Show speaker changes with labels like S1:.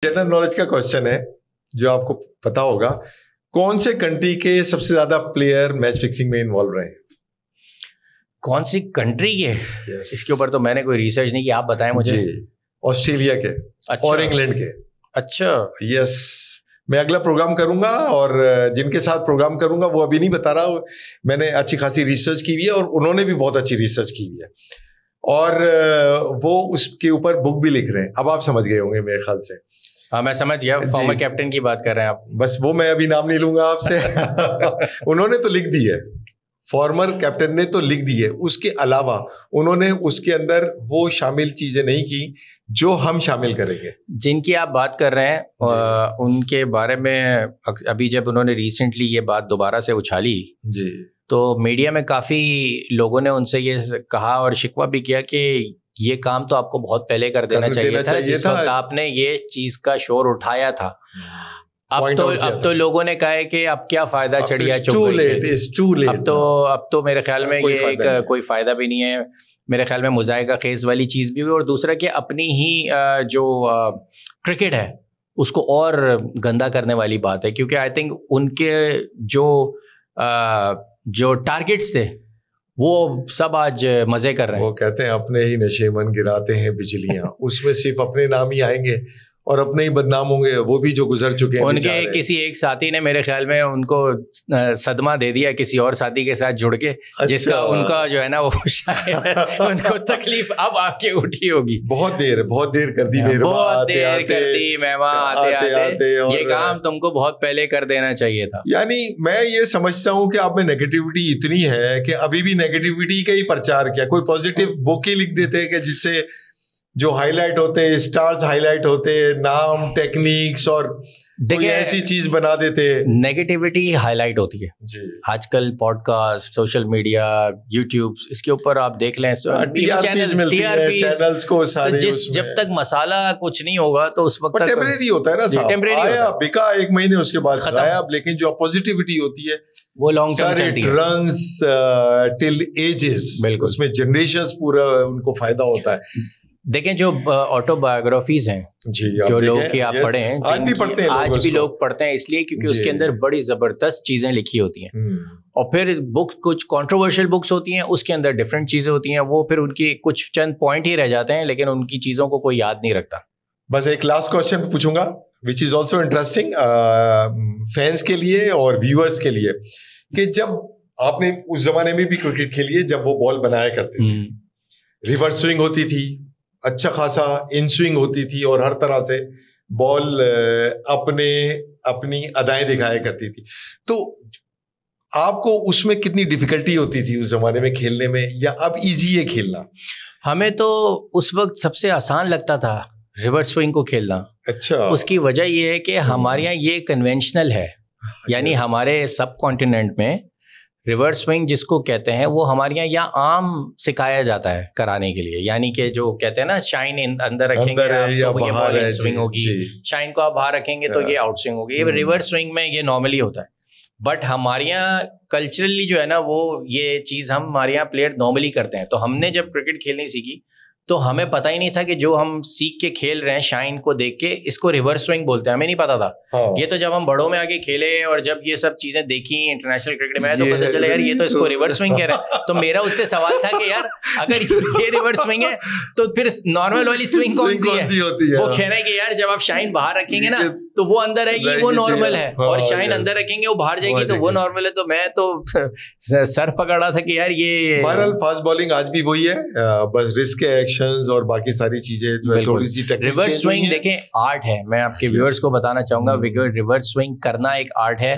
S1: General knowledge का question है जो आपको पता होगा, कौन से कंट्री के सबसे ज्यादा प्लेयर मैच फिक्सिंग में इन्वॉल्व रहे?
S2: कौन सी कंट्री के?
S1: yes.
S2: इसके ऊपर तो मैंने कोई रिसर्च नहीं की, आप बताएं मुझे।
S1: ऑस्ट्रेलिया के।
S2: अच्छा।
S1: और इंग्लैंड के।
S2: अच्छा।
S1: यस, मैं अगला प्रोग्राम करूंगा और जिनके साथ प्रोग्राम करूंगा वो अभी नहीं बता रहा, मैंने अच्छी खासी रिसर्च की हुई है और उन्होंने भी बहुत अच्छी रिसर्च की हुई है और वो उसके ऊपर बुक भी लिख रहे हैं। अब आप समझ गए होंगे मेरे ख्याल से।
S2: हाँ, मैं समझ गया, फॉर्मर कैप्टन की बात कर रहे हैं आप।
S1: बस वो मैं अभी नाम नहीं लूंगा आपसे। उन्होंने तो लिख दी है, फॉर्मर कैप्टन ने तो लिख दी है। उसके अलावा उन्होंने उसके अंदर वो शामिल चीजें नहीं की जो हम शामिल करेंगे।
S2: जिनकी आप बात कर रहे हैं उनके बारे में अभी जब उन्होंने रिसेंटली ये बात दोबारा से उछाली
S1: जी,
S2: तो मीडिया में काफी लोगों ने उनसे ये कहा और शिकवा भी किया कि ये काम तो आपको बहुत पहले कर देना चाहिए था, जिस वक्त आपने ये चीज का शोर उठाया था। अब तो लोगों ने कहा है कि अब क्या फायदा, चढ़िया चुग गई। अब तो मेरे ख्याल में ये कोई फायदा भी नहीं है। मेरे ख्याल में मुजाहिका खेज वाली चीज भी हुई और दूसरा कि अपनी ही जो क्रिकेट है उसको और गंदा करने वाली बात है, क्योंकि आई थिंक उनके जो टारगेट्स थे वो सब आज मजे कर रहे हैं।
S1: वो कहते हैं अपने ही नशे मन गिराते हैं बिजलियां। उसमें सिर्फ अपने नाम ही आएंगे और अपने ही बदनाम होंगे, वो भी जो गुजर चुके हैं।
S2: उनके किसी एक साथी ने मेरे ख्याल में उनको सदमा दे दिया किसी और साथी के साथ जुड़ के। अच्छा। जिसका उनका जो है ना वो शायद उनको तकलीफ अब आके उठी होगी।
S1: बहुत देर कर दी,
S2: बहुत देर कर दी मेहमान आते ये काम तुमको बहुत पहले कर देना चाहिए था।
S1: यानी मैं ये समझता हूँ कि आप में नेगेटिविटी इतनी है कि अभी भी नेगेटिविटी का ही प्रचार किया। कोई पॉजिटिव बुक ही लिख देते हैं कि जिससे जो हाईलाइट होते हैं, स्टार्स हाईलाइट होते हैं, नाम, टेक्निक्स और कोई ऐसी चीज बना देते हैं।
S2: नेगेटिविटी हाईलाइट होती है जी। आजकल पॉडकास्ट, सोशल मीडिया, यूट्यूब, इसके ऊपर आप देख लें चैनल्स को सारे। जब तक मसाला कुछ नहीं होगा तो उस वक्त
S1: टेम्परेरी होता है ना, आया बिका एक महीने उसके बाद खत्म। लेकिन जो पॉजिटिविटी होती है
S2: वो लॉन्ग टर्म चलती है,
S1: रन्स टिल एजेस, उसमें जनरेशंस पूरा उनको फायदा होता है।
S2: देखें जो ऑटोबायोग्राफीज हैं जो लोग की आप पढ़े हैं, आज भी लोग पढ़ते हैं इसलिए क्योंकि उसके अंदर बड़ी जबरदस्त चीजें लिखी होती हैं। और फिर बुक कुछ कंट्रोवर्शियल बुक्स होती हैं, उसके अंदर डिफरेंट चीजें होती हैं, वो फिर उनकी कुछ चंद पॉइंट ही रह जाते हैं लेकिन उनकी चीजों को कोई याद नहीं रखता।
S1: बस एक लास्ट क्वेश्चन पूछूंगा which is also interesting fans के लिए और व्यूअर्स के लिए, कि जब आपने उस जमाने में भी क्रिकेट खेली है जब वो बॉल बनाया करते थे, रिवर्स स्विंग होती थी, अच्छा खासा इन स्विंग होती थी और हर तरह से बॉल अपनी अदाएं दिखाया करती थी, तो आपको उसमें कितनी डिफिकल्टी होती थी उस जमाने में खेलने में, या अब इजी है खेलना?
S2: हमें तो उस वक्त सबसे आसान लगता था रिवर्स स्विंग को खेलना।
S1: अच्छा।
S2: उसकी वजह यह है कि हमारे यहाँ ये कन्वेंशनल है, यानी हमारे सब कॉन्टिनेंट में रिवर्स स्विंग जिसको कहते हैं वो हमारे यहाँ आम सिखाया जाता है कराने के लिए। यानी कि जो कहते हैं ना शाइन अंदर रखेंगे तो ये बॉल इन स्विंग होगी, शाइन को आप बाहर रखेंगे तो ये आउट स्विंग होगी। ये रिवर्स स्विंग में ये नॉर्मली होता है, बट हमारे यहाँ कल्चरली जो है ना वो ये चीज़ हमारे यहाँ प्लेयर नॉर्मली करते हैं। तो हमने जब क्रिकेट खेलनी सीखी तो हमें पता ही नहीं था कि जो हम सीख के खेल रहे हैं शाइन को देख के इसको रिवर्स स्विंग बोलते हैं, हमें नहीं पता था। ये तो जब हम बड़ों में आके खेले और जब ये सब चीजें देखी इंटरनेशनल क्रिकेट में तो पता चला यार ये तो इसको रिवर्स स्विंग कह रहे हैं। तो मेरा उससे सवाल था कि यार अगर ये रिवर्स स्विंग है तो फिर नॉर्मल वाली स्विंग कौन सी है? वो कह रहे हैं कि यार जब आप शाइन बाहर रखेंगे ना तो वो अंदर आएगी, वो नॉर्मल है, और शाइन अंदर रखेंगे वो बाहर जाएगी तो वो नॉर्मल है। तो मैं तो सर पकड़ रहा था कि यार ये
S1: बहरहाल फास्ट बॉलिंग आज भी वही है, बस रिस्क एक्शंस और बाकी सारी चीजें जो है थोड़ी सी टेक्निक
S2: रिवर्स स्विंग देखें आर्ट है। मैं आपके व्यूअर्स को बताना चाहूंगा रिवर्स स्विंग करना एक आर्ट है।